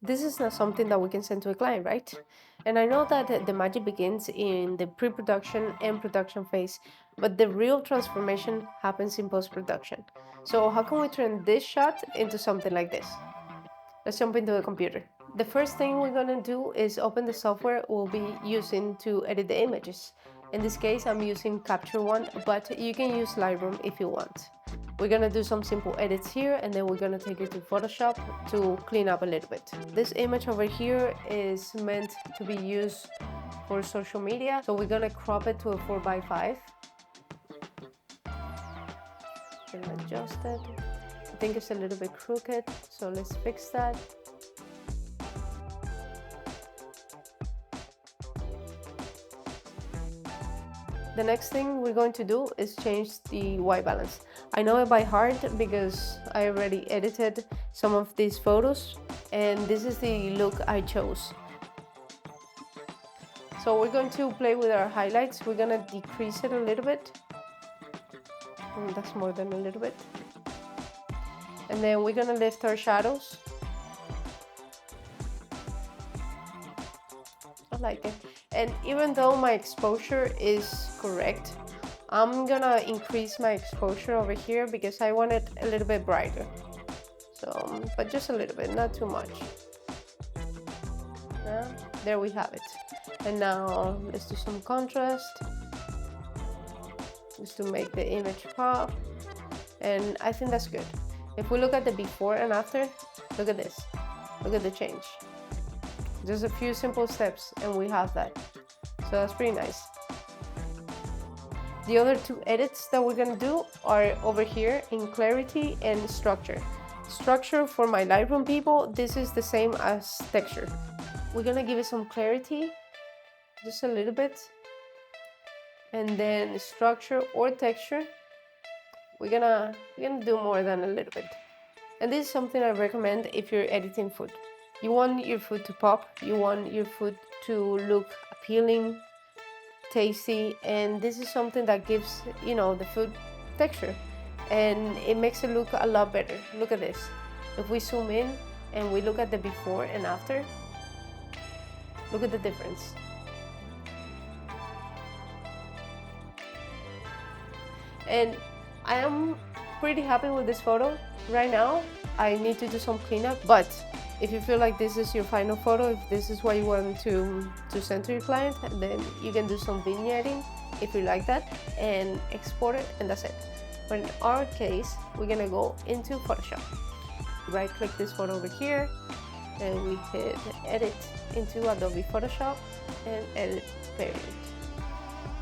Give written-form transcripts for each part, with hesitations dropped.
This is not something that we can send to a client, right? And I know that the magic begins in the pre-production and production phase, but the real transformation happens in post-production. So how can we turn this shot into something like this? Let's jump into the computer. The first thing we're gonna do is open the software we'll be using to edit the images. In this case, I'm using Capture One, but you can use Lightroom if you want. We're gonna do some simple edits here, and then we're gonna take it to Photoshop to clean up a little bit. This image over here is meant to be used for social media, so we're gonna crop it to a 4:5. Gonna adjust it. I think it's a little bit crooked, so let's fix that. The next thing we're going to do is change the white balance. I know it by heart because I already edited some of these photos, and this is the look I chose. So we're going to play with our highlights. We're gonna decrease it a little bit. That's more than a little bit. And then we're gonna lift our shadows. I like it. And even though my exposure is correct, I'm gonna increase my exposure over here because I want it a little bit brighter. So, but just a little bit, not too much. Yeah, there we have it. And now let's do some contrast, just to make the image pop. And I think that's good. If we look at the before and after, look at this. Look at the change. Just a few simple steps and we have that. So that's pretty nice. The other two edits that we're gonna do are over here in clarity and structure. Structure for my Lightroom people, this is the same as texture. We're gonna give it some clarity, just a little bit. And then structure or texture, we're gonna do more than a little bit. And this is something I recommend if you're editing food. You want your food to pop, you want your food to look appealing, tasty, and this is something that gives, you know, the food texture, and it makes it look a lot better. Look at this. If we zoom in and we look at the before and after, look at the difference. And I am pretty happy with this photo. Right now, I need to do some cleanup, but if you feel like this is your final photo, if this is what you want to send to your client, then you can do some vignetting if you like that and export it, and that's it. But in our case, we're gonna go into Photoshop. Right click this photo over here and we hit edit into Adobe Photoshop and edit variant.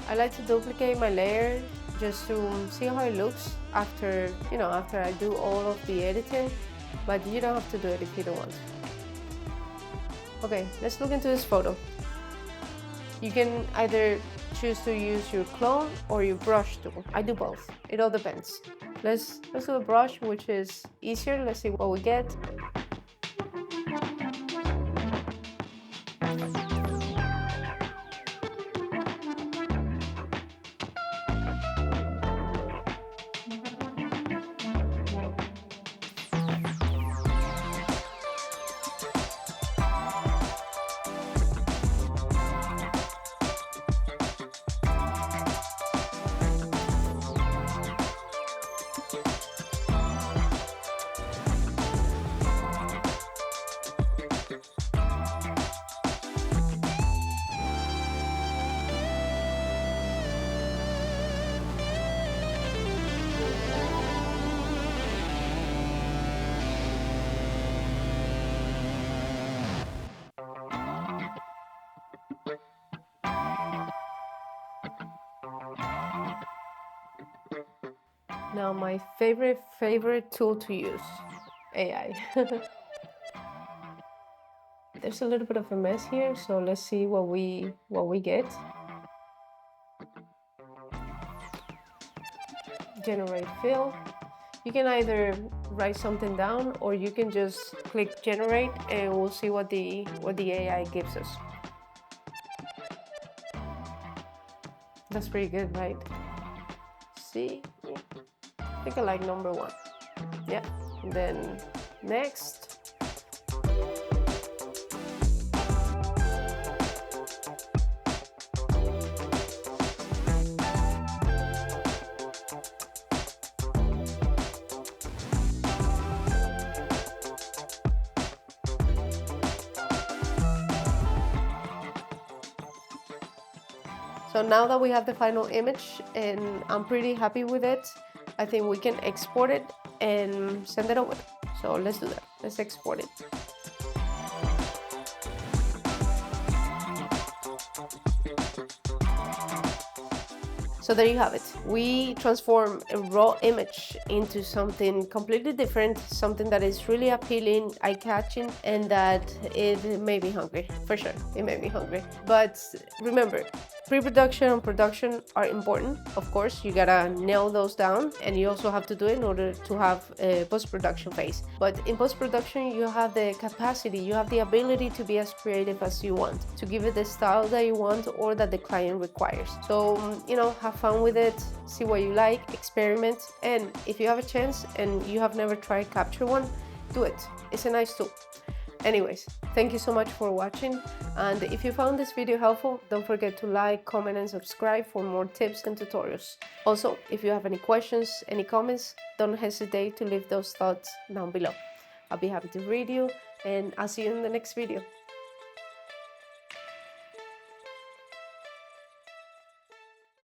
I like to duplicate my layer just to see how it looks after, you know, after I do all of the editing, but you don't have to do it if you don't want to. Okay, let's look into this photo. You can either choose to use your clone or your brush tool. I do both, it all depends. Let's do a brush, which is easier. Let's see what we get. Now my favorite tool to use, AI. There's a little bit of a mess here, so let's see what we get. Generate fill. You can either write something down or you can just click generate and we'll see what the AI gives us. That's pretty good, right? See? I think I like number 1. Yeah. And then next. So now that we have the final image and I'm pretty happy with it, I think we can export it and send it over. So let's do that. Let's export it. So there you have it. We transform a raw image into something completely different, something that is really appealing, eye-catching, and that it made me hungry, for sure. It made me hungry. But remember, pre-production and production are important. Of course, you gotta nail those down, and you also have to do it in order to have a post-production phase. But in post-production, you have the capacity, you have the ability to be as creative as you want, to give it the style that you want or that the client requires. So, you know, have fun with it, see what you like, experiment, and if you have a chance and you have never tried Capture One, do it. It's a nice tool. Anyways, thank you so much for watching, and if you found this video helpful, don't forget to like, comment, and subscribe for more tips and tutorials. Also, if you have any questions, any comments, don't hesitate to leave those thoughts down below. I'll be happy to read you, and I'll see you in the next video.